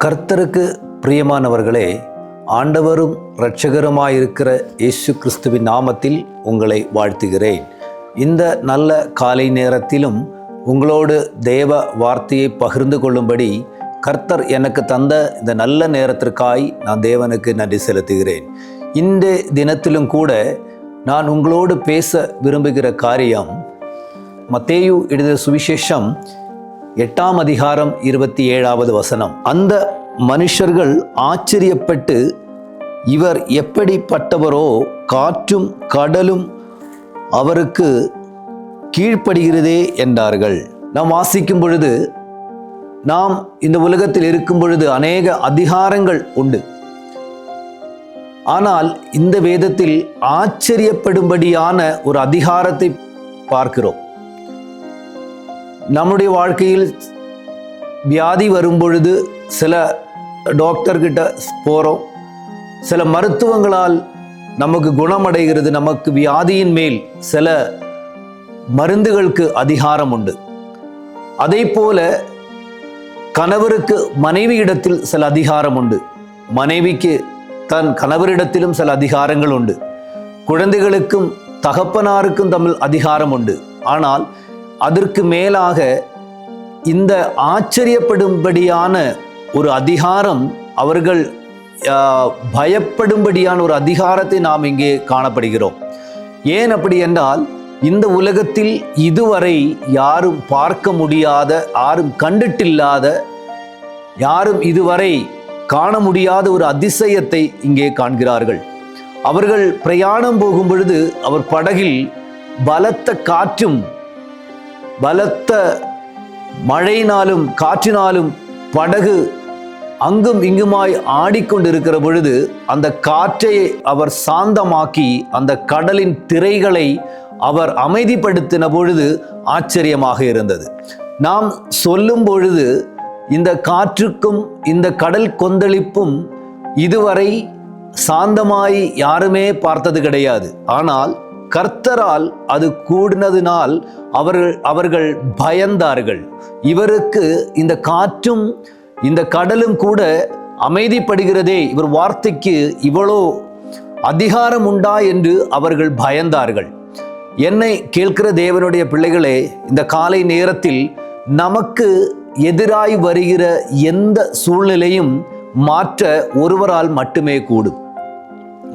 கர்த்தருக்கு பிரியமானவர்களே, ஆண்டவரும் இரட்சகருமாயிருக்கிற இயேசு கிறிஸ்துவின் நாமத்தில் உங்களை வாழ்த்துகிறேன். இந்த நல்ல காலை நேரத்திலும் உங்களோடு தேவ வார்த்தையை பகிர்ந்து கொள்ளும்படி கர்த்தர் எனக்கு தந்த இந்த நல்ல நேரத்திற்காய் நான் தேவனுக்கு நன்றி செலுத்துகிறேன். இந்த தினத்திலும் கூட நான் உங்களோடு பேச விரும்புகிற காரியம் மத்தேயு எழுதிய சுவிசேஷம் 8ஆம் அதிகாரம் 27வது வசனம். அந்த மனுஷர்கள் ஆச்சரியப்பட்டு, இவர் எப்படிப்பட்டவரோ, காற்றும் கடலும் அவருக்கு கீழ்ப்படுகிறதே என்றார்கள். நாம் வாசிக்கும் பொழுது, நாம் இந்த உலகத்தில் இருக்கும் பொழுது அநேக அதிகாரங்கள் உண்டு. ஆனால் இந்த வேதத்தில் ஆச்சரியப்படும்படியான ஒரு அதிகாரத்தை பார்க்கிறோம். நம்முடைய வாழ்க்கையில் வியாதி வரும் பொழுது சில டாக்டர்கிட்ட போகிறோம். சில மருத்துவங்களால் நமக்கு குணமடைகிறது. நமக்கு வியாதியின் மேல் சில மருந்துகளுக்கு அதிகாரம் உண்டு. அதே போல கணவருக்கு மனைவியிடத்தில் சில அதிகாரம் உண்டு. மனைவிக்கு தன் கணவரிடத்திலும் சில அதிகாரங்கள் உண்டு. குழந்தைகளுக்கும் தகப்பனாருக்கும் தமிழ் அதிகாரம் உண்டு. ஆனால் அதற்கு மேலாக இந்த ஆச்சரியப்படும்படியான ஒரு அதிகாரம், அவர்கள் பயப்படும்படியான ஒரு அதிகாரத்தை நாம் இங்கே காணப்படுகிறோம். ஏன் அப்படி என்றால், இந்த உலகத்தில் இதுவரை யாரும் பார்க்க முடியாத, யாரும் கண்டிட்டில்லாத, யாரும் இதுவரை காண முடியாத ஒரு அதிசயத்தை இங்கே காண்கிறார்கள். அவர்கள் பிரயாணம் போகும் பொழுது அவர் படகில் பலத்த காற்றும் பலத்த மழையினாலும் காற்றினாலும் படகு அங்கும் இங்குமாய் ஆடிக்கொண்டிருக்கிற பொழுது அந்த காற்றை அவர் சாந்தமாக்கி அந்த கடலின் திரைகளை அவர் அமைதிப்படுத்தின பொழுது ஆச்சரியமாக இருந்தது. நாம் சொல்லும் பொழுது இந்த காற்றுக்கும் இந்த கடல் கொந்தளிப்பும் இதுவரை சாந்தமாய் யாருமே பார்த்தது கிடையாது. ஆனால் கர்த்தரால் அது கூடினதினால் அவர்கள் பயந்தார்கள். இவருக்கு இந்த காற்றும் இந்த கடலும் கூட அமைதிப்படுகிறதே, இவர் வார்த்தைக்கு இவ்வளோ அதிகாரம் உண்டா என்று அவர்கள் பயந்தார்கள். என்னை கேட்கிற தேவனுடைய பிள்ளைகளே, இந்த காலை நேரத்தில் நமக்கு எதிராய் வருகிற எந்த சூழ்நிலையும் மாற்ற ஒருவரால் மட்டுமே கூடும்.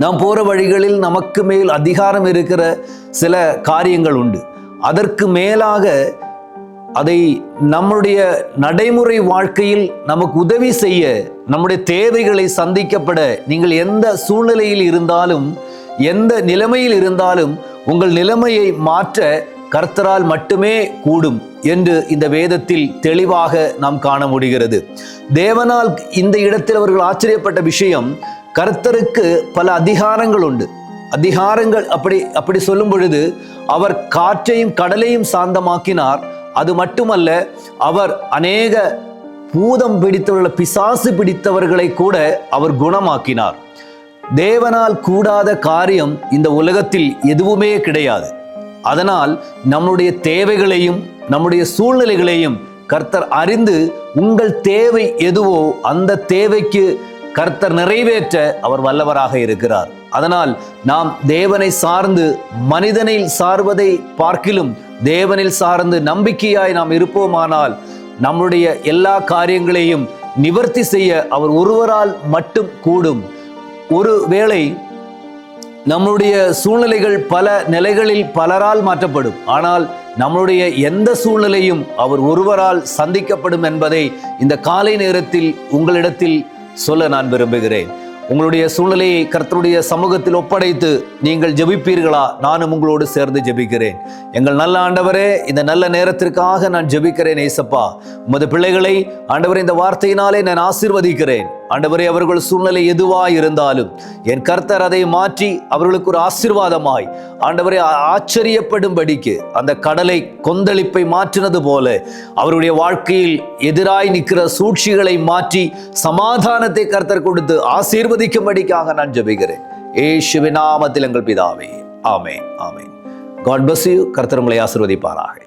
நாம் போகிற வழிகளில் நமக்கு மேல் அதிகாரம் இருக்கிற சில காரியங்கள் உண்டு. அதற்கு மேலாக அதை நம்முடைய நடைமுறை வாழ்க்கையில் நமக்கு உதவி செய்ய, நம்முடைய தேவைகளை சந்திக்கப்பட, நீங்கள் எந்த சூழ்நிலையில் இருந்தாலும், எந்த நிலைமையில் இருந்தாலும் உங்கள் நிலைமையை மாற்ற கர்த்தரால் மட்டுமே கூடும் என்று இந்த வேதத்தில் தெளிவாக நாம் காண முடிகிறது. தேவனால் இந்த இடத்தில் அவர்கள் ஆச்சரியப்பட்ட விஷயம், கர்த்தருக்கு பல அதிகாரங்கள் உண்டு. அதிகாரங்கள் அப்படி சொல்லும் பொழுது, அவர் காற்றையும் கடலையும் சாந்தமாக்கினார். அது மட்டுமல்ல, அவர் அநேக பூதம் பிடித்தவர்களை, பிசாசு பிடித்தவர்களை கூட அவர் குணமாக்கினார். தேவனால் கூடாத காரியம் இந்த உலகத்தில் எதுவுமே கிடையாது. அதனால் நம்முடைய தேவைகளையும் நம்முடைய சூழ்நிலைகளையும் கர்த்தர் அறிந்து, உங்கள் தேவை எதுவோ அந்த தேவைக்கு கர்த்தர் நிறைவேற்ற அவர் வல்லவராக இருக்கிறார். அதனால் நாம் தேவனை சார்ந்து மனிதனை சார்வதை பார்க்கிலும் தேவனில் சார்ந்து நம்பிக்கையாய் நாம் இருப்போமானால் நம்முடைய எல்லா காரியங்களையும் நிவர்த்தி செய்ய அவர் ஒருவரால் மட்டும் கூடும். ஒருவேளை நம்முடைய சூழ்நிலைகள் பல நிலைகளில் பலரால் மாற்றப்படும். ஆனால் நம்முடைய எந்த சூழ்நிலையும் அவர் ஒருவரால் சந்திக்கப்படும் என்பதை இந்த காலை நேரத்தில் உங்களிடத்தில் சொல்ல நான் விரும்புகிறேன். உங்களுடைய சூழ்நிலையை கர்த்தருடைய சமூகத்தில் ஒப்படைத்து நீங்கள் ஜெபிப்பீர்களா? நானும் உங்களோடு சேர்ந்து ஜெபிக்கிறேன். எங்கள் நல்ல ஆண்டவரே, இந்த நல்ல நேரத்திற்காக நான் ஜெபிக்கிறேன். ஏசப்பா, உமது பிள்ளைகளை ஆண்டவரே இந்த வார்த்தையினாலே நான் ஆசீர்வதிக்கிறேன். ஆண்டவரே, அவர்கள் சூழ்நிலை எதுவாய் இருந்தாலும் என் கர்த்தர் அதை மாற்றி அவர்களுக்கு ஒரு ஆசீர்வாதமாய், ஆண்டவரே, ஆச்சரியப்படும்படிக்கு அந்த கடலை கொந்தளிப்பை மாற்றினது போல அவருடைய வாழ்க்கையில் எதிராய் நிற்கிற சூழ்ச்சிகளை மாற்றி சமாதானத்தை கர்த்தர் கொடுத்து ஆசீர்வதிக்கும்படிக்காக நான் ஜெபிக்கிறேன். இயேசுவின் நாமத்தில் எங்கள் பிதாவே, ஆமென், ஆமென். God bless you. கர்த்தர் உங்களை ஆசீர்வதிப்பாராக.